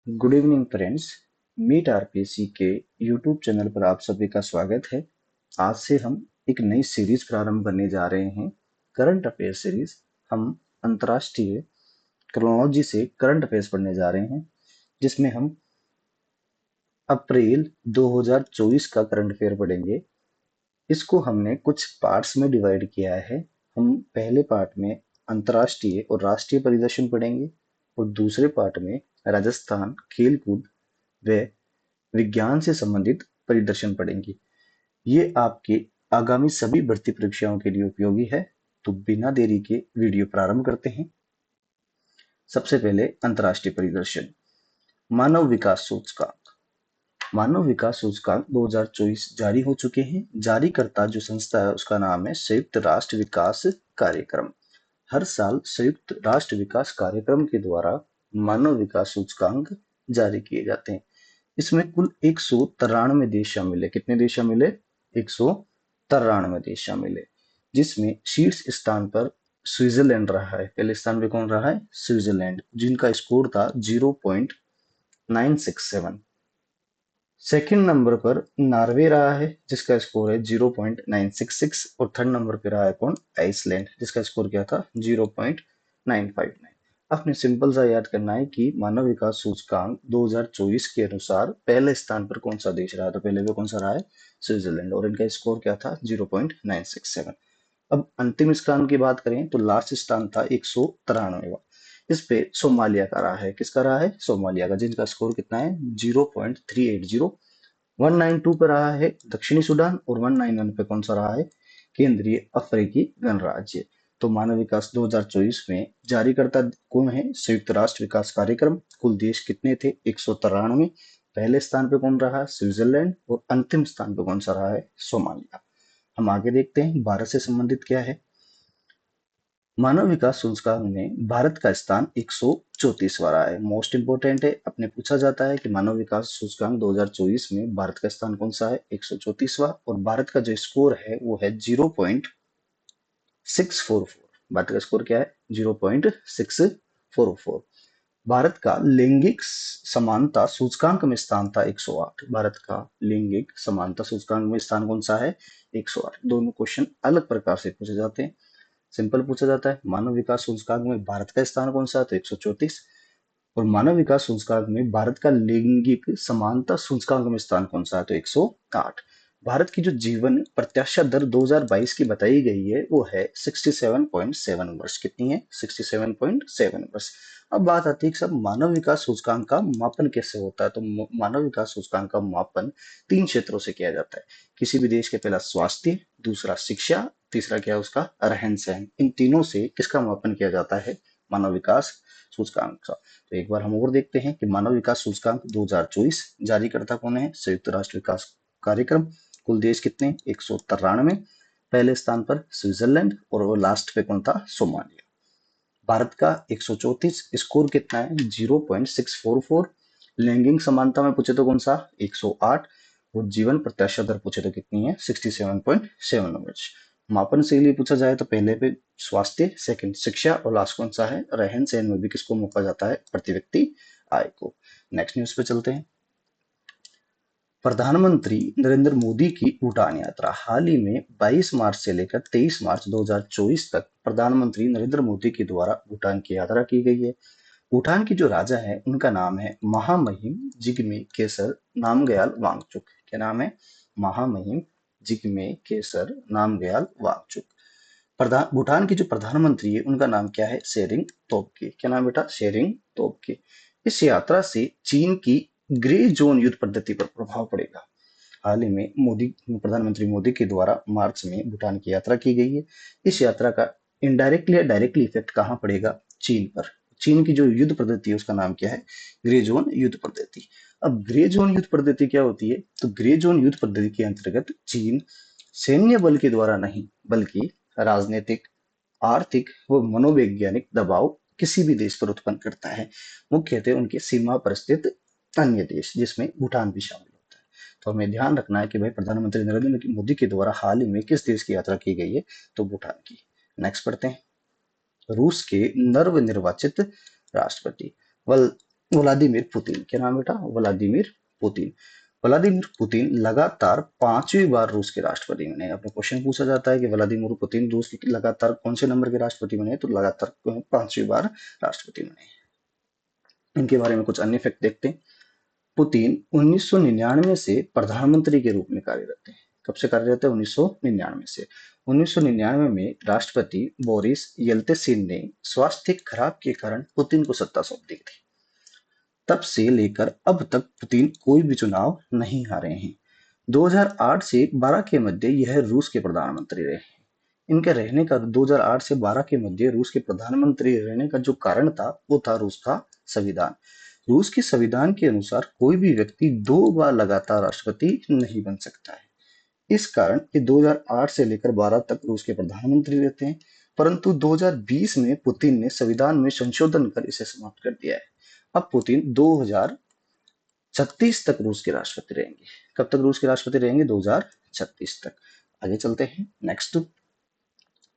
Good evening friends. Meet RPC के YouTube channel पर आप सभी का स्वागत है। आज से हम एक नई सीरीज प्रारंभ करने जा रहे हैं, करंट अफेयर सीरीज। हम अंतर्राष्ट्रीय क्रोनोलॉजी से करंट अफेयर्स पढ़ने जा रहे हैं, जिसमें हम अप्रैल 2024 का करंट अफेयर पढ़ेंगे। इसको हमने कुछ पार्ट्स में डिवाइड किया है। हम पहले पार्ट में अंतर्राष्ट्रीय और राष्ट्रीय परिदर्शन पढ़ेंगे और दूसरे पार्ट में राजस्थान, खेलकूद व विज्ञान से संबंधित परिदर्शन पढ़ेंगे। ये आपके आगामी सभी भर्ती परीक्षाओं के लिए उपयोगी है। तो बिना देरी के वीडियो प्रारंभ करते हैं। सबसे पहले अंतर्राष्ट्रीय परिदर्शन। मानव विकास सूचकांक। मानव विकास सूचकांक 2024 जारी हो चुके हैं। जारीकर्ता जो संस्था है उसका नाम है संयुक्त राष्ट्र विकास कार्यक्रम। हर साल संयुक्त राष्ट्र विकास कार्यक्रम के द्वारा मानव विकास सूचकांक जारी किए जाते हैं। इसमें कुल 193 देश शामिल है। कितने देश शामिल है? 193 देश शामिल है, जिसमें शीर्ष स्थान पर स्विट्जरलैंड रहा है। पहले स्थान पे कौन रहा है? स्विट्जरलैंड, जिनका स्कोर था 0.967। सेकंड नंबर पर नॉर्वे रहा है, जिसका स्कोर है 0.966। और थर्ड नंबर पे रहा है कौन? आइसलैंड, जिसका स्कोर क्या था? 0.959। आपने सिंपल सा याद करना है कि मानव विकास सूचकांक 2024 के अनुसार पहले स्थान पर कौन सा देश रहा है। तो पहले पे कौन सा रहा है? स्विट्जरलैंड, और इनका स्कोर क्या था? 0.967। अब अंतिम स्थान की बात करें तो लास्ट स्थान था 193। इस पे सोमालिया का रहा है। किसका रहा है? सोमालिया का, जिनका स्कोर कितना है? 0.380। 192 पे रहा है दक्षिणी सूडान, और 191 पे कौन सा रहा है? केंद्रीय अफ्रीकी गणराज्य। तो मानव विकास 2024 में जारीकर्ता कौन है? संयुक्त राष्ट्र विकास कार्यक्रम। कुल देश कितने थे? 193। पहले स्थान पे कौन रहा? स्विट्जरलैंड, और अंतिम स्थान पे कौन सा रहा है? सोमालिया। हम आगे देखते हैं भारत से संबंधित क्या है। मानव विकास सूचकांक में भारत का स्थान 134वां रहा है। मोस्ट इंपोर्टेंट है, अपने पूछा जाता है कि मानव विकास सूचकांक 2024 में भारत का स्थान कौन सा है? 134वां। और भारत का जो स्कोर है वो है 0.644। भारत का स्कोर क्या है? 0.644। भारत का लैंगिक समानता सूचकांक में स्थान था 108। भारत का लैंगिक समानता सूचकांक में स्थान कौन सा है? 108। दोनों क्वेश्चन अलग प्रकार से पूछे जाते हैं। सिंपल पूछा जाता है मानव विकास सूचकांक में भारत का स्थान कौन सा है? तो 134। और मानव विकास सूचकांक में भारत का लैंगिक समानता सूचकांक में स्थान कौन सा है? तो 108। भारत की जो जीवन प्रत्याशा दर 2022 की बताई गई है वो है 67.7 वर्ष। कितनी है? 67.7 वर्ष। अब बात आती है कि सब मानव विकास सूचकांक का मापन कैसे होता है। तो मानव विकास सूचकांक का मापन 3 क्षेत्रों से किया जाता है। किसी भी देश के पहला स्वास्थ्य, दूसरा शिक्षा, तीसरा क्या है उसका? रहन सहन। इन तीनों से किसका मापन किया जाता है? मानव विकास सूचकांक का। तो एक बार हम और देखते हैं कि मानव विकास सूचकांक 2024 जारीकर्ता कौन है? संयुक्त राष्ट्र विकास कार्यक्रम। कुल देश कितने? 193। पहले स्थान पर स्विट्जरलैंड, और वो लास्ट पे कौन था? सोमालिया। भारत का 134, स्कोर कितना है? 0.644। लैंगिक समानता में पूछे तो कौन सा? 108। और जीवन प्रत्याशा दर पूछे तो कितनी है? 67.7 वर्ष। मापन से लिए पूछा जाए तो पहले पे स्वास्थ्य, सेकंड शिक्षा, और लास्ट कौन सा है? रहन सहन में भी किसको मापा जाता है? प्रति व्यक्ति आय को। नेक्स्ट न्यूज पे चलते हैं। प्रधानमंत्री नरेंद्र मोदी की भूटान यात्रा। हाल ही में 22 मार्च से लेकर 23 मार्च 2024 तक प्रधानमंत्री नरेंद्र मोदी के द्वारा भूटान की यात्रा की गई है। भूटान की जो राजा है उनका नाम है महामहिम जिग्मे केसर नामग्याल वांगचुक। क्या नाम है? महामहिम जिग्मे केसर नामग्याल वांगचुक। प्रधान भूटान की जो प्रधानमंत्री है उनका नाम क्या है? शेरिंग तोब्गे। क्या नाम बेटा? शेरिंग तोब्गे। इस यात्रा से चीन की ग्रे जोन युद्ध पद्धति पर प्रभाव पड़ेगा। हाल ही में प्रधानमंत्री मोदी के द्वारा मार्च में भूटान की यात्रा की गई है। इस यात्रा का इनडायरेक्टली या डायरेक्टली इफेक्ट कहाँ पड़ेगा? चीन पर। चीन की जो युद्ध पद्धति है उसका नाम क्या है? ग्रे जोन युद्ध पद्धति। अब ग्रे जोन युद्ध पद्धति क्या होती है? तो ग्रे जोन युद्ध पद्धति के अंतर्गत चीन सैन्य बल के द्वारा नहीं, बल्कि राजनीतिक, आर्थिक व मनोवैज्ञानिक दबाव किसी भी देश पर उत्पन्न करता है, मुख्यतः उनके सीमा पर स्थित अन्य देश, जिसमें भूटान भी शामिल होता है। तो हमें ध्यान रखना है कि भाई प्रधानमंत्री नरेंद्र मोदी के द्वारा हाल ही में किस देश की यात्रा की गई है? तो भूटान की। नेक्स्ट पढ़ते हैं। रूस के नवनिर्वाचित राष्ट्रपति व्लादिमीर पुतिन। क्या नाम बेटा? Vladimir Putin. व्लादिमीर पुतिन लगातार पांचवी बार रूस के राष्ट्रपति बने। आपको क्वेश्चन पूछा जाता है कि व्लादिमीर पुतिन रूस के लगातार कौन से नंबर के राष्ट्रपति बने, तो लगातार पांचवी बार राष्ट्रपति बने। इनके बारे में कुछ अन्य फैक्ट देखते हैं। पुतिन 1999 से प्रधानमंत्री के रूप में कार्यरत हैं। कब से कार्यरत है? 1999 से। 1999 में राष्ट्रपति बोरिस येल्तसिन ने स्वास्थ्य खराब के कारण पुतिन को सत्ता सौंप दी थी। तब से लेकर अब तक पुतिन कोई भी चुनाव नहीं हारे हैं। 2008 से 12 के मध्य यह रूस के प्रधानमंत्री रहे। इनके रहने का 2008 से 12 के मध्य रूस के प्रधानमंत्री रहने का जो कारण था वो था रूस का संविधान। रूस के संविधान के अनुसार कोई भी व्यक्ति 2 बार लगातार राष्ट्रपति नहीं बन सकता है। इस कारण ये 2008 से लेकर 12 तक रूस के प्रधानमंत्री रहते हैं। परंतु 2020 में पुतिन ने संविधान में संशोधन कर इसे समाप्त कर दिया है। अब पुतिन 2036 तक रूस के राष्ट्रपति रहेंगे। कब तक रूस के राष्ट्रपति रहेंगे? 2036 तक। आगे चलते हैं। नेक्स्ट,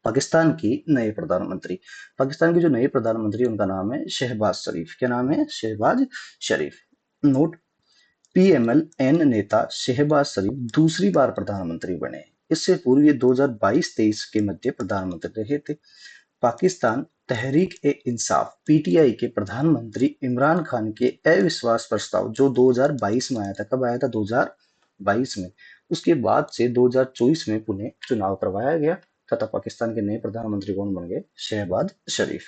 पाकिस्तान की नए प्रधानमंत्री। पाकिस्तान के जो नए प्रधानमंत्री उनका नाम है शहबाज शरीफ। क्या नाम है? शहबाज शरीफ। नोट, पीएमएल-एन नेता शहबाज शरीफ दूसरी बार प्रधानमंत्री बने। इससे पूर्व ये 2022-23 के मध्य प्रधानमंत्री रहे थे। पाकिस्तान तहरीक ए इंसाफ पीटीआई के प्रधानमंत्री इमरान खान के अविश्वास प्रस्ताव जो 2022 में आया था। कब आया था? 2022 में। उसके बाद से 2024 में पुनः चुनाव करवाया गया तथा पाकिस्तान के नए प्रधानमंत्री कौन बन गए? शहबाज शरीफ।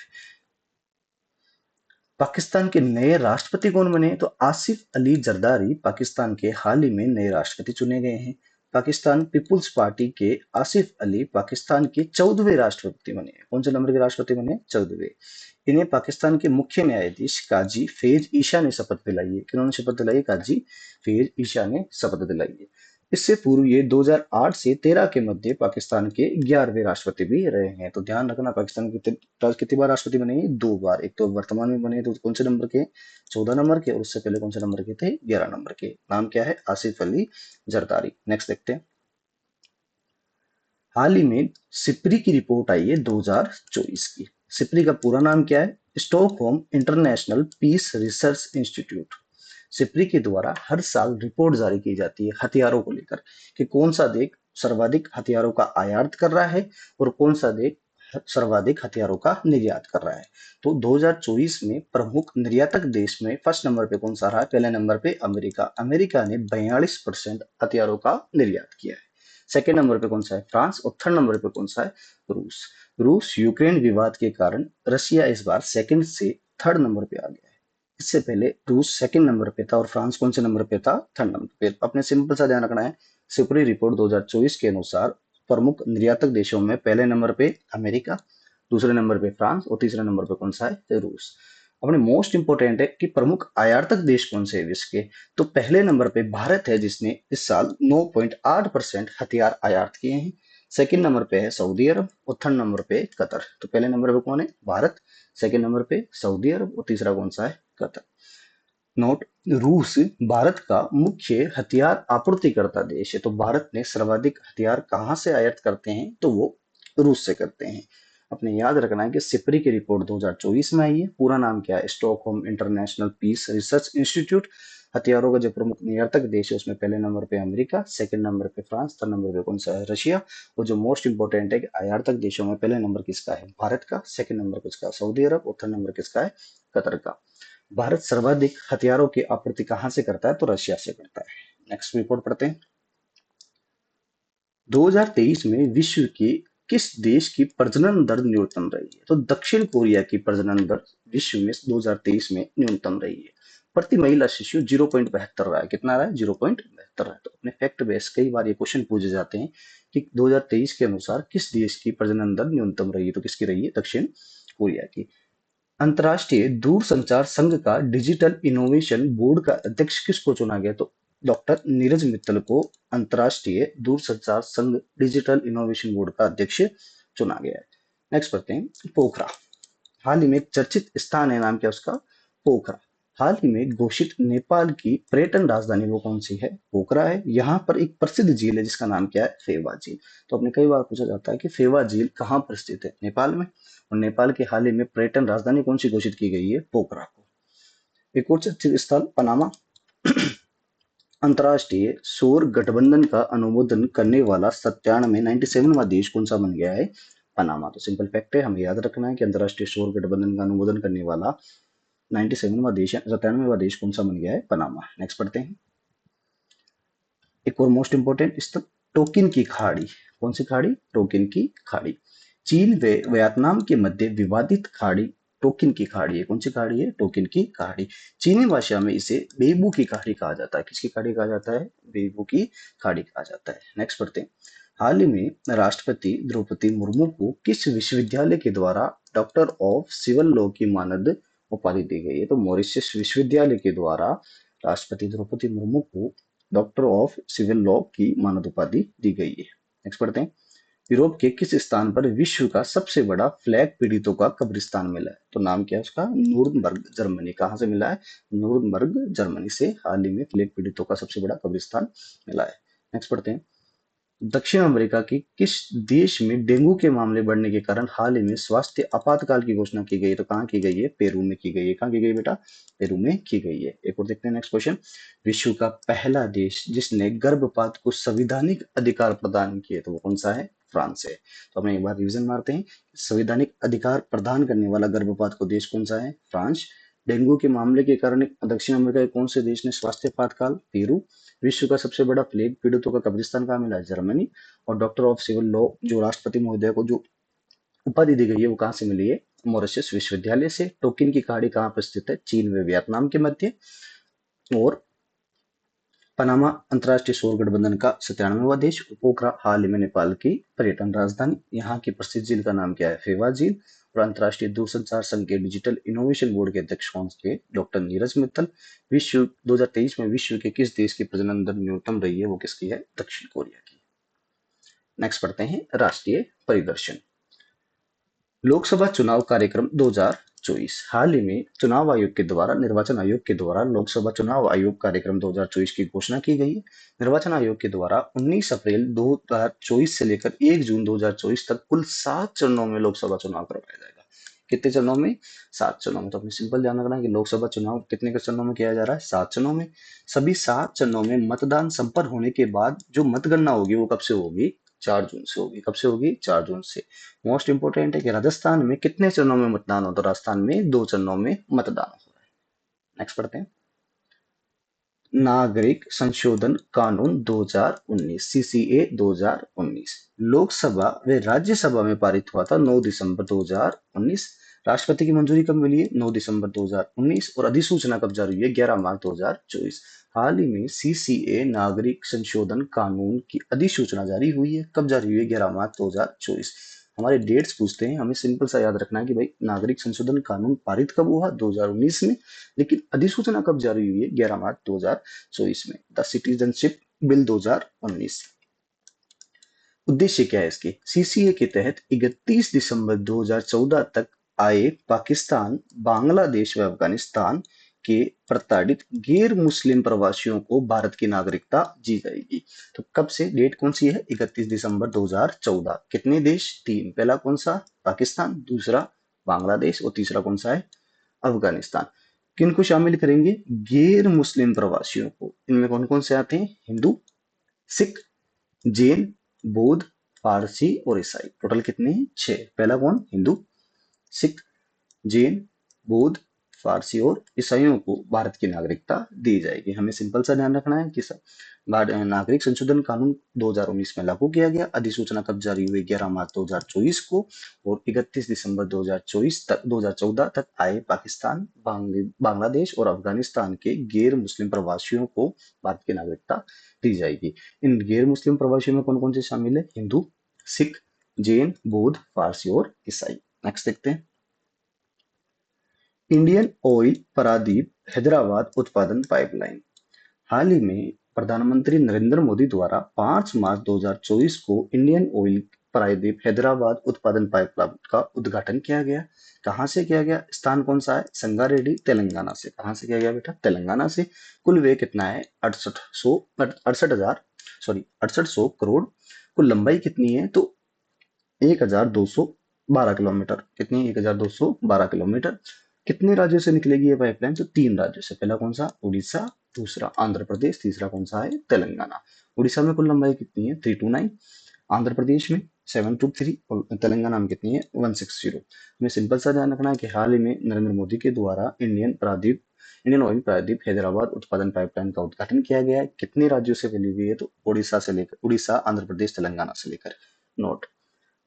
पाकिस्तान के नए राष्ट्रपति कौन बने? तो आसिफ अली जरदारी पाकिस्तान के हाल ही में नए राष्ट्रपति चुने गए हैं। पाकिस्तान पीपुल्स पार्टी के आसिफ अली पाकिस्तान के 14वें राष्ट्रपति बने। कौन से नंबर के राष्ट्रपति बने? 14वें। इन्हें पाकिस्तान के मुख्य न्यायाधीश काजी फैज ईशा ने शपथ दिलाई है। किन्होंने शपथ दिलाई? काजी फैज ईशा ने शपथ दिलाई है। इससे पूर्व ये 2008 से 13 के मध्य पाकिस्तान के 11वें राष्ट्रपति भी रहे हैं। तो ध्यान रखना, पाकिस्तान के कितनी बार राष्ट्रपति बने हैं? 2 बार। एक तो वर्तमान में बने तो कौन से नंबर के? 14 नंबर के। और उससे पहले कौन से नंबर के थे? 11 नंबर के। नाम क्या है? आसिफ अली जरदारी। नेक्स्ट देखते हैं। हाल ही में सिप्री की रिपोर्ट आई है 2024 की। सिप्री का पूरा नाम क्या है? Stockholm International Peace Research Institute. SIPRI के द्वारा हर साल रिपोर्ट जारी की जाती है हथियारों को लेकर कि कौन सा देश सर्वाधिक हथियारों का आयात कर रहा है और कौन सा देश सर्वाधिक हथियारों का निर्यात कर रहा है। तो 2024 में प्रमुख निर्यातक देश में फर्स्ट नंबर पे कौन सा रहा है? पहले नंबर पे अमेरिका। अमेरिका ने 42% हथियारों का निर्यात किया है। सेकेंड नंबर पे कौन सा है? फ्रांस। और थर्ड नंबर पे कौन सा है? रूस। रूस यूक्रेन विवाद के कारण रशिया इस बार सेकंड से थर्ड नंबर पे आ गया है। इससे पहले रूस सेकंड नंबर पे था और फ्रांस कौन से नंबर पे था? थर्ड नंबर पे। अपने सिंपल सा ध्यान रखना है, सिपरी रिपोर्ट 2024 के अनुसार प्रमुख निर्यातक देशों में पहले नंबर पे अमेरिका, दूसरे नंबर पे फ्रांस और तीसरे नंबर पे कौन सा है? रूस। अपने मोस्ट इंपोर्टेंट है कि प्रमुख आयातक देश कौन से है विश्व के। तो पहले नंबर पे भारत है जिसने इस साल 9.8% हथियार आयात किए हैं। सेकंड नंबर पे है सऊदी अरब और थर्ड नंबर पे कतर। तो पहले नंबर पे कौन है? भारत। सेकंड नंबर पे सऊदी अरब और तीसरा कौन सा है? कतर। नोट, रूस भारत का मुख्य हथियार आपूर्तिकर्ता देश है। तो भारत ने सर्वाधिक हथियार कहाँ से आयात करते हैं? तो वो रूस से करते हैं। अपने याद रखना है कि सिपरी की रिपोर्ट 2024 में आई है। पूरा नाम क्या है? Stockholm International Peace Research Institute. हथियारों का जो प्रमुख निर्यातक देश है उसमें पहले नंबर पे अमेरिका, सेकंड नंबर पे फ्रांस, थर्ड नंबर पे कौन सा है? रशिया। और जो मोस्ट इंपोर्टेंट है कि आयातक देशों में पहले नंबर किसका है? भारत का। सेकंड नंबर किसका? सऊदी अरब। और थर्ड नंबर किसका है? कतर का। भारत सर्वाधिक हथियारों की आपूर्ति कहां से करता है? तो रशिया से करता है। नेक्स्ट रिपोर्ट पढ़ते हैं। 2023 में विश्व के किस देश की प्रजनन दर न्यूनतम रही है? तो दक्षिण कोरिया की प्रजनन दर विश्व में 2023 में न्यूनतम रही है। प्रति महिला शिशु 0.72 रहा है। कितना रहा है? 0.72 रहा है। तो अपने फैक्ट बेस कई बार ये क्वेश्चन पूछे जाते हैं कि 2023 के अनुसार किस देश की प्रजनन दर न्यूनतम रही है? तो किसकी रही है? दक्षिण कोरिया की। अंतर्राष्ट्रीय दूरसंचार संघ का डिजिटल इनोवेशन बोर्ड का अध्यक्ष किसको चुना गया? तो डॉक्टर नीरज मित्तल को अंतर्राष्ट्रीय दूरसंचार संघ डिजिटल इनोवेशन बोर्ड का अध्यक्ष चुना गया है। नेक्स्ट पढ़ते हैं। पोखरा हाल ही में चर्चित स्थान है। नाम क्या उसका? पोखरा। हाल ही में घोषित नेपाल की पर्यटन राजधानी वो कौन सी है? पोखरा है। यहाँ पर एक प्रसिद्ध झील है जिसका नाम क्या है? फेवा झील। तो अपने कई बार पूछा जाता है कि फेवा झील कहाँ पर स्थित है? नेपाल में। और नेपाल की हाल ही में पर्यटन राजधानी कौन सी घोषित की गई है? पोखरा को। एक और चर्चित स्थल पनामा। अंतर्राष्ट्रीय सौर गठबंधन का अनुमोदन करने वाला 97वां देश कौन सा बन गया है? पनामा। तो सिंपल फैक्ट है, हमें याद रखना है कि अंतर्राष्ट्रीय सौर गठबंधन का अनुमोदन करने वाला 97वां देश या 97वां देश कौन सा बन गया है? पनामा। नेक्स्ट पढ़ते हैं। एक और मोस्ट इंपोर्टेंट स्थल टोकिन की खाड़ी। कौन सी खाड़ी? टोकिन की खाड़ी। चीन व वियतनाम के मध्य विवादित खाड़ी टोकिन की खाड़ी है। कौन सी खाड़ी है? टोकिन की खाड़ी। चीनी भाषा में इसे बेबू की खाड़ी कहा जाता है। किसकी खाड़ी कहा जाता है? बेबू की खाड़ी कहा जाता है। नेक्स्ट पढ़ते हैं। हाल ही में राष्ट्रपति द्रौपदी मुर्मू को किस विश्वविद्यालय के द्वारा डॉक्टर ऑफ सिविल लॉ की मानद उपाधि दी गई है? तो मॉरिशस विश्वविद्यालय के द्वारा राष्ट्रपति द्रौपदी मुर्मू को डॉक्टर ऑफ सिविल लॉ की मानद उपाधि दी गई है। नेक्स्ट पढ़ते हैं। यूरोप के किस स्थान पर विश्व का सबसे बड़ा फ्लैग पीड़ितों का कब्रिस्तान मिला है? तो नाम क्या है उसका? नूरनबर्ग, जर्मनी। कहाँ से मिला है? नूरनबर्ग, जर्मनी से हाल ही में फ्लैग पीड़ितों का सबसे बड़ा कब्रिस्तान मिला है। नेक्स्ट पढ़ते हैं। दक्षिण अमेरिका के किस देश में डेंगू के मामले बढ़ने के कारण हाल ही में स्वास्थ्य आपातकाल की घोषणा की गई? तो कहाँ की गई है? पेरू में की गई है। कहाँ की गई बेटा? पेरू में की गई है। एक और देखते हैं नेक्स्ट क्वेश्चन। विश्व का पहला देश जिसने गर्भपात को संवैधानिक अधिकार प्रदान किए, तो वो कौन सा है? फ्रांस है। तो हम एक बार रिवीजन मारते हैं। संवैधानिक अधिकार प्रदान करने वाला गर्भपात को देश कौन सा है? फ्रांस। डेंगू के मामले के कारण दक्षिण अमेरिका के कौन से देश ने स्वास्थ्य आपातकाल? पेरू। विश्व का सबसे बड़ा प्लेग पीड़ितों का कब्रिस्तान कहाँ मिला है? जर्मनी। और डॉक्टर ऑफ सिविल लॉ जो राष्ट्रपति महोदय को जो उपाधि दी गई है वो कहाँ से मिली है? मॉरिशस विश्वविद्यालय से। टोकिन की खाड़ी कहाँ पर स्थित है? चीन व वियतनाम के मध्य। और पनामा अंतर्राष्ट्रीय सौर गठबंधन का 97वां देश। पोखरा हाल ही में नेपाल की पर्यटन राजधानी। यहाँ की प्रसिद्ध झील का नाम क्या है? फेवा झील। और अंतर्राष्ट्रीय दूरसंचार संघ के डिजिटल इनोवेशन बोर्ड के अध्यक्ष कौन थे? डॉक्टर नीरज मित्तल। विश्व 2023 में विश्व के किस देश की प्रजनन दर न्यूनतम रही है? वो किसकी है? दक्षिण कोरिया की। नेक्स्ट पढ़ते हैं राष्ट्रीय परिदर्शन। लोकसभा चुनाव कार्यक्रम 2024। हाल ही में चुनाव आयोग के द्वारा निर्वाचन आयोग के द्वारा लोकसभा चुनाव आयोग कार्यक्रम 2024 की घोषणा की गई है। निर्वाचन आयोग के द्वारा 19 अप्रैल 2024 से लेकर 1 जून 2024 तक कुल 7 चरणों में लोकसभा चुनाव करवाया जाएगा। कितने चरणों में? 7 चरणों में। तो अपने सिंपल ध्यान रखना है कि लोकसभा चुनाव कितने के चरणों में किया जा रहा है? 7 चरणों में। सभी 7 चरणों में मतदान संपन्न होने के बाद जो मतगणना होगी वो कब से होगी? 4 जून से होगी। कब से होगी? 4 जून से। मोस्ट इंपोर्टेंट है कि राजस्थान में कितने चरणों में मतदान होता है? राजस्थान में 2 चरणों में मतदान हो रहा है। नेक्स्ट पढ़ते हैं। नागरिक संशोधन कानून 2019 सीसीए 2019 लोकसभा व राज्यसभा में पारित हुआ था 9 दिसंबर 2019। राष्ट्रपति की मंजूरी कब मिली है? 9 दिसंबर 2019। और अधिसूचना कब जारी हुई है? 11 मार्च 2024। हाल ही में सीसीए नागरिक संशोधन कानून की अधिसूचना जारी हुई है। कब जारी हुई है? 11 मार्च 2024। हमारे डेट्स पूछते हैं, हमें सिंपल सा याद रखना है कि भाई नागरिक संशोधन कानून पारित कब हुआ? 2019 में। लेकिन अधिसूचना कब जारी हुई है? 11 मार्च 2024 में। The citizenship bill 2019। उद्देश्य क्या है इसके? सीसीए के तहत 31 दिसंबर 2014 तक आए पाकिस्तान, बांग्लादेश व अफगानिस्तान के प्रताड़ित गैर मुस्लिम प्रवासियों को भारत की नागरिकता दी जाएगी। तो कब से? डेट कौन सी है? 31 दिसंबर 2014। कितने देश? 3। पहला कौन सा? पाकिस्तान, दूसरा बांग्लादेश और तीसरा कौन सा है? अफगानिस्तान। किनको शामिल करेंगे? गैर मुस्लिम प्रवासियों को। इनमें कौन कौन से आते हैं? हिंदू, सिख, जैन, बौद्ध, पारसी और ईसाई। टोटल कितने हैं? 6। पहला कौन? हिंदू, सिख, जैन, बौद्ध, फारसी और ईसाइयों को भारत की नागरिकता दी जाएगी। हमें सिंपल सा ध्यान रखना है कि नागरिक संशोधन कानून 2019 में लागू किया गया। अधिसूचना कब जारी हुई? 11 मार्च 2024 को। और 31 दिसंबर 2014 तक आए पाकिस्तान, बांग्लादेश और अफगानिस्तान के गैर मुस्लिम प्रवासियों को भारत की नागरिकता दी जाएगी। इन गैर मुस्लिम प्रवासियों में कौन कौन से शामिल है? हिंदू, सिख, जैन, बौद्ध, फारसी और ईसाई। नेक्स्ट देखते हैं। इंडियन ऑयल पारादीप हैदराबाद उत्पादन पाइपलाइन। हाल ही में प्रधानमंत्री नरेंद्र मोदी द्वारा 5 मार्च 2024 को इंडियन ऑयल पारादीप हैदराबाद उत्पादन पाइपलाइन का उद्घाटन किया गया। कहाँ से किया गया? स्थान कौन सा है? संगारेड्डी, तेलंगाना से। कहाँ से किया गया बेटा? तेलंगाना से। कुल व्यय कितना है? 6800 करोड़। कुल लंबाई कितनी है? तो 1212 किलोमीटर। कितनी? 1212 किलोमीटर। कितने राज्यों से निकलेगी ये पाइपलाइन? तो 3 राज्यों से। पहला कौन सा? उड़ीसा, दूसरा आंध्र प्रदेश, तीसरा कौन सा है? तेलंगाना। उड़ीसा में कुल लंबाई कितनी है? 329, आंध्र प्रदेश में 723 और तेलंगाना में कितनी है? 160। हमें सिंपल सा ध्यान रखना है कि हाल ही में नरेंद्र मोदी के द्वारा इंडियन ऑयल प्रायद्वीप हैदराबाद उत्पादन पाइपलाइन का उद्घाटन किया गया है। कितने राज्यों से फैली हुई है? तो उड़ीसा, आंध्र प्रदेश, तेलंगाना से लेकर। नोट,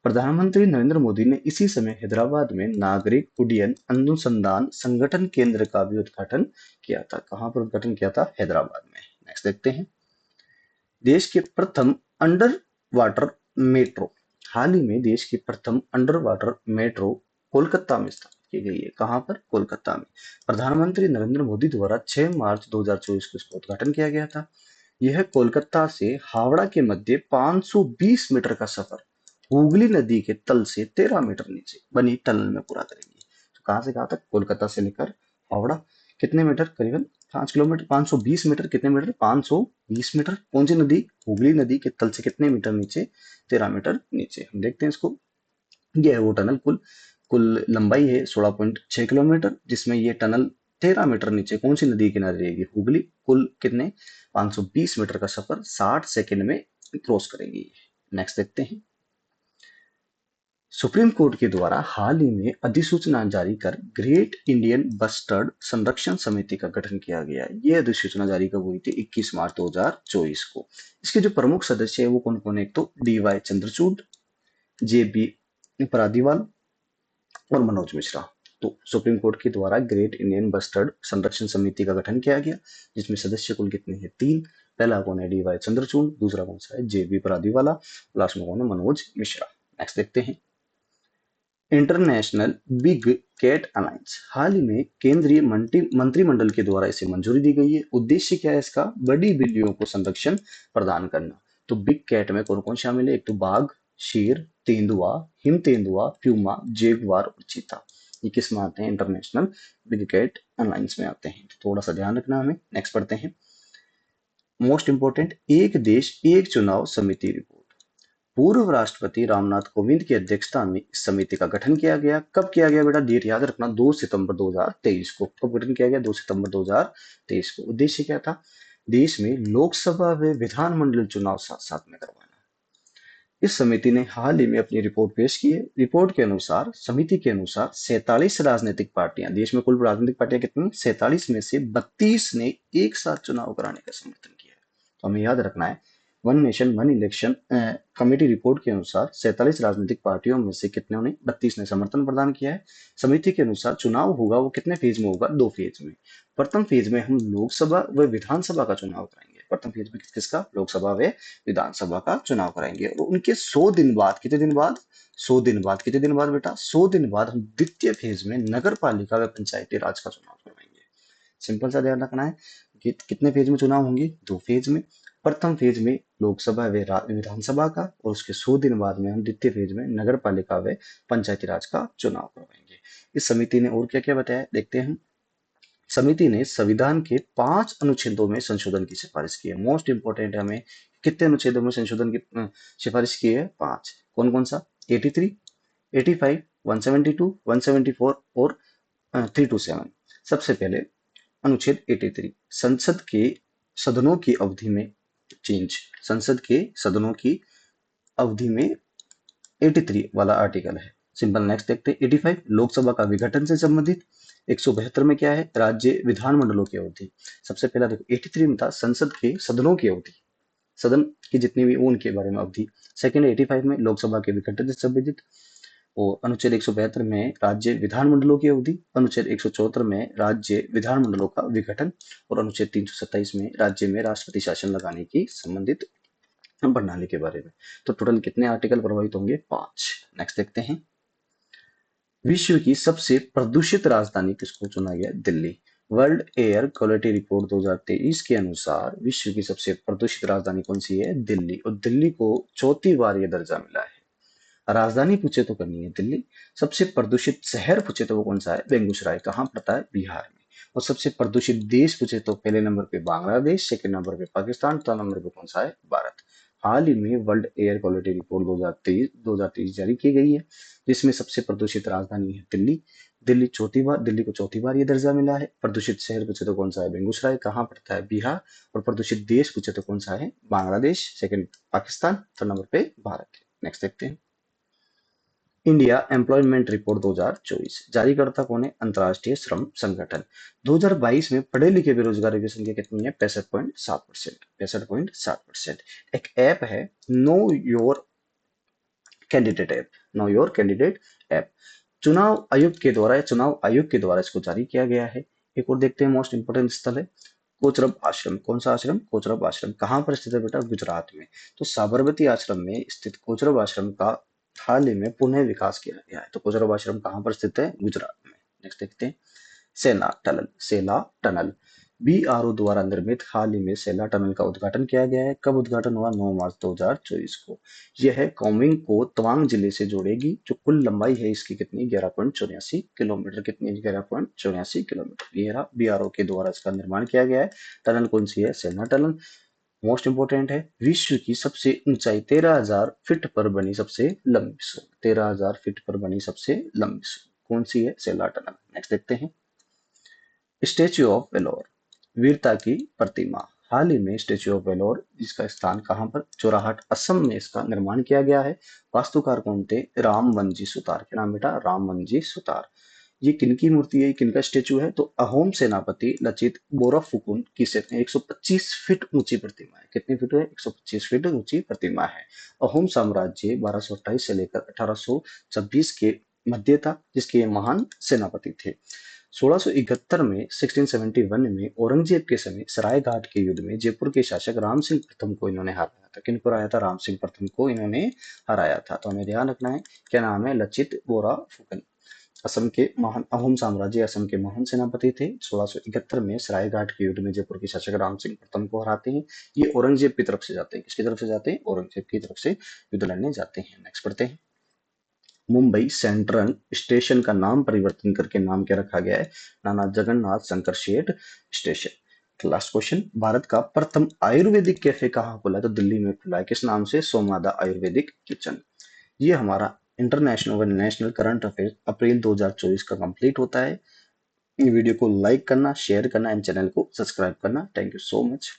प्रधानमंत्री नरेंद्र मोदी ने इसी समय हैदराबाद में नागरिक उड्डयन अनुसंधान संगठन केंद्र का भी उद्घाटन किया था। कहाँ पर उद्घाटन किया था? हैदराबाद में। नेक्स्ट देखते हैं। देश के प्रथम अंडर वाटर मेट्रो, हाल ही में देश की प्रथम अंडर वाटर मेट्रो कोलकाता में स्थापित की गई है। कहाँ पर? कोलकाता में। प्रधानमंत्री नरेंद्र मोदी द्वारा 6 मार्च 2024 को इसका उद्घाटन किया गया था। यह कोलकाता से हावड़ा के मध्य 520 मीटर का सफर हुगली नदी के तल से 13 मीटर नीचे बनी टनल में पूरा करेगी। तो कहाँ से कहाँ तक? कोलकाता से लेकर हावड़ा। कितने मीटर? करीबन 5 किलोमीटर, 520 मीटर। कितने मीटर? 520 मीटर। कौन सी नदी? हुगली नदी के तल से कितने मीटर नीचे? 13 मीटर नीचे। हम देखते हैं इसको। ये है वो टनल। कुल कुल लंबाई है 16.6 किलोमीटर, जिसमें ये टनल 13 मीटर नीचे कौन सी नदी के किनारे रहेगी? हुगली। कुल कितने? 520 मीटर का सफर 60 सेकंड में क्रॉस करेगी। नेक्स्ट देखते हैं। सुप्रीम कोर्ट के द्वारा हाल ही में अधिसूचना जारी कर ग्रेट इंडियन बस्टर्ड संरक्षण समिति का गठन किया गया है। ये अधिसूचना जारी कब हुई थी? 21 मार्च 2024 को। इसके जो प्रमुख सदस्य है वो कौन कौन है? एक तो DY चंद्रचूड़, JB परादीवाल और मनोज मिश्रा। तो सुप्रीम कोर्ट के द्वारा ग्रेट इंडियन बस्टर्ड संरक्षण समिति का गठन किया गया, जिसमें सदस्य कुल कितने हैं? 3। पहला कौन है? DY चंद्रचूड़, दूसरा कौन सा है? JB परादीवाला, लास्ट में कौन है? मनोज मिश्रा। नेक्स्ट देखते हैं। इंटरनेशनल बिग कैट अलायंस, हाल ही में केंद्रीय मंत्रिमंडल के द्वारा इसे मंजूरी दी गई है। उद्देश्य क्या है इसका? बड़ी बिल्लियों को संरक्षण प्रदान करना। तो बिग कैट में कौन कौन शामिल है? एक तो बाघ, शेर, तेंदुआ, हिम तेंदुआ, प्यूमा, जेगुआर और चीता। ये किस में आते हैं? इंटरनेशनल बिग कैट अलायंस में आते हैं। तो थोड़ा सा ध्यान रखना हमें। नेक्स्ट पढ़ते हैं। मोस्ट इंपोर्टेंट, एक देश एक चुनाव समिति रिपोर्ट। पूर्व राष्ट्रपति रामनाथ कोविंद की अध्यक्षता में इस समिति का गठन किया गया। कब किया गया बेटा? डेट याद रखना, 2 सितंबर 2023 को। कब गठन किया गया? 2 सितंबर 2023 को। उद्देश्य क्या था? देश में लोकसभा व विधानमंडल चुनाव साथ साथ में करवाना। इस समिति ने हाल ही में अपनी रिपोर्ट पेश की है। रिपोर्ट के अनुसार, समिति के अनुसार 47 राजनीतिक पार्टियां, देश में कुल राजनीतिक पार्टियां कितनी? 47 में से 32 ने एक साथ चुनाव कराने का समर्थन किया है। तो हमें याद रखना है, one nation one election committee report के अनुसार 47 राजनीतिक पार्टियों में से कितने ने? 32 ने समर्थन प्रदान किया है। समिति के अनुसार चुनाव होगा वो कितने फेज में होगा? 2 फेज में। प्रथम फेज में हम लोकसभा व विधानसभा का चुनाव कराएंगे। प्रथम फेज में किसका? लोकसभा व विधानसभा का चुनाव कराएंगे। और उनके 100 दिन बाद, कितने दिन बाद? 100 दिन बाद। कितने दिन बाद बेटा? 100 दिन बाद हम द्वितीय फेज में नगर पालिका व पंचायती राज का चुनाव करवाएंगे। सिंपल सा ध्यान रखना है कि कितने फेज में चुनाव होंगे? 2 फेज में। प्रथम फेज में लोकसभा व विधानसभा का, और उसके 100 दिन बाद में हम द्वितीय फेज में नगर पालिका व पंचायती राज का चुनाव करवाएंगे। इस समिति ने और क्या क्या बताया, देखते हैं। समिति ने संविधान के 5 अनुच्छेदों में संशोधन की सिफारिश की है। मोस्ट इंपोर्टेंट है हमें, कितने अनुच्छेदों में संशोधन की सिफारिश की है? 5। कौन कौन सा? 83, 85, 172, 174 और 327। सबसे पहले अनुच्छेद 83, संसद के सदनों की अवधि में चेंज। संसद के सदनों की अवधि में 83 वाला आर्टिकल है। सिंपल। नेक्स्ट देखते हैं। 85 लोकसभा का विघटन से संबंधित। 172 में क्या है? राज्य विधानमंडलों की अवधि। सबसे पहला देखो, 83 में था संसद के सदनों की अवधि, सदन की जितनी भी उनके बारे में अवधि। सेकंड 85 में लोकसभा के विघटन से संबंधित। और अनुच्छेद 172 में राज्य विधानमंडलों की अवधि। अनुच्छेद 174 में राज्य विधानमंडलों का विघटन। और अनुच्छेद 327 में राज्य में राष्ट्रपति शासन लगाने की संबंधित प्रणाली के बारे में। तो टोटल कितने आर्टिकल प्रभावित होंगे? 5। नेक्स्ट देखते हैं। विश्व की सबसे प्रदूषित राजधानी किसको चुना गया? Delhi. World air quality report 2023 के अनुसार विश्व की सबसे प्रदूषित राजधानी कौन सी है? दिल्ली। और दिल्ली को चौथी बार यह दर्जा मिला है। राजधानी पूछे तो करनी है दिल्ली। सबसे प्रदूषित शहर पूछे तो वो कौन सा है? बेगूसराय। कहाँ पड़ता है? बिहार में। और सबसे प्रदूषित देश पूछे तो पहले नंबर पे बांग्लादेश, सेकंड नंबर पे पाकिस्तान, थर्ड नंबर पे कौन सा है? भारत। हाल ही में वर्ल्ड एयर क्वालिटी रिपोर्ट 2023 जारी की गई है, जिसमें सबसे प्रदूषित राजधानी है दिल्ली। दिल्ली को चौथी बार ये दर्जा मिला है। प्रदूषित शहर पूछे तो कौन सा है? बेगूसराय। कहाँ पड़ता है? बिहार। और प्रदूषित देश पूछे तो कौन सा है? Bangladesh. Second Pakistan, third number पे भारत है। नेक्स्ट देखते हैं। इंडिया एम्प्लॉयमेंट रिपोर्ट 2024 जारीकर्ता कौन है? अंतर्राष्ट्रीय श्रम संगठन। 2022 में पढ़े लिखे बेरोजगारों की संख्या कितनी है? 65.7%। 65.7%। एक ऐप है know your candidate app. Know your candidate app चुनाव आयोग के द्वारा इसको जारी किया गया है। एक और देखते हैं, मोस्ट इंपोर्टेंट स्थल है कोचरब आश्रम। कौन सा आश्रम? कोचरब आश्रम। कहाँ पर स्थित है बेटा? गुजरात में। तो साबरमती आश्रम में स्थित कोचरब आश्रम का हाल ही में पुनः विकास किया गया है। तो कोचरब आश्रम कहाँ पर स्थित है? गुजरात में। नेक्स्ट देखते हैं। सेला टनल बीआरओ द्वारा निर्मित हाल ही में सेला टनल का उद्घाटन किया गया है। कब उद्घाटन हुआ? 9 मार्च 2024 को। यह कौमिंग को तवांग जिले से जोड़ेगी। जो कुल लंबाई है इसकी कितनी? 11.84 किलोमीटर। कितनी? 11.84 किलोमीटर। ये रहा बीआरओ के द्वारा इसका निर्माण किया गया है। टनल कौन सी है? सेला टनल। मोस्ट इंपोर्टेंट है, विश्व की सबसे ऊंचाई 13,000 फीट पर बनी सबसे लंबी सड़क। 13,000 फीट पर बनी सबसे लंबी सड़क कौन सी है? सेला टनल। नेक्स्ट देखते हैं। स्टैच्यू ऑफ वेलोर वीरता की प्रतिमा। हाल ही में स्टैच्यू ऑफ वेलोर इसका स्थान कहाँ पर? जोराहट असम में इसका निर्माण किया गया है। वास्तुकार कौन थे? रामवनजी सुतार। क्या नाम बेटा? रामवनजी सुतार। ये किनकी मूर्ति है? किनका स्टेचू है? तो अहोम सेनापति लचित बोराफुकुन की 125 फीट ऊंची प्रतिमा है। कितनी फीट है? 125 फीट ऊंची प्रतिमा है। अहोम साम्राज्य 1228 से लेकर 1826 के मध्य था, जिसके ये महान सेनापति थे। 1671 में 1671 में औरंगजेब के समय सरायघाट के युद्ध में जयपुर के शासक राम सिंह प्रथम को इन्होंने हराया था। किनको हराया था? राम सिंह प्रथम को इन्होंने हराया था। तो हमें ध्यान रखना है, क्या नाम है? लचित बोरा फुकन। असम के महान अहोम साम्राज्य असम के महान सेनापति थे। 1671 में सरायघाट के युद्ध में जयपुर के शासक राम सिंह प्रथम को हराते हैं। ये औरंगजेब की तरफ से जाते हैं। किसकी तरफ से जाते हैं? औरंगजेब की तरफ से युद्ध लड़ने जाते हैं। नेक्स्ट पढ़ते हैं। मुंबई सेंट्रल स्टेशन का नाम परिवर्तन करके नाम क्या रखा गया है? नाना Jagannath Shankar Sheth station. Last question, Bharat का प्रथम आयुर्वेदिक कैफे कहाँ खुला है? तो दिल्ली में खुला है। किस नाम से? सोमादा आयुर्वेदिक किचन। ये हमारा इंटरनेशनल व नेशनल करंट अफेयर अप्रैल 2024 का कंप्लीट होता है। वीडियो को लाइक करना, शेयर करना एंड चैनल को सब्सक्राइब करना। Thank you so much.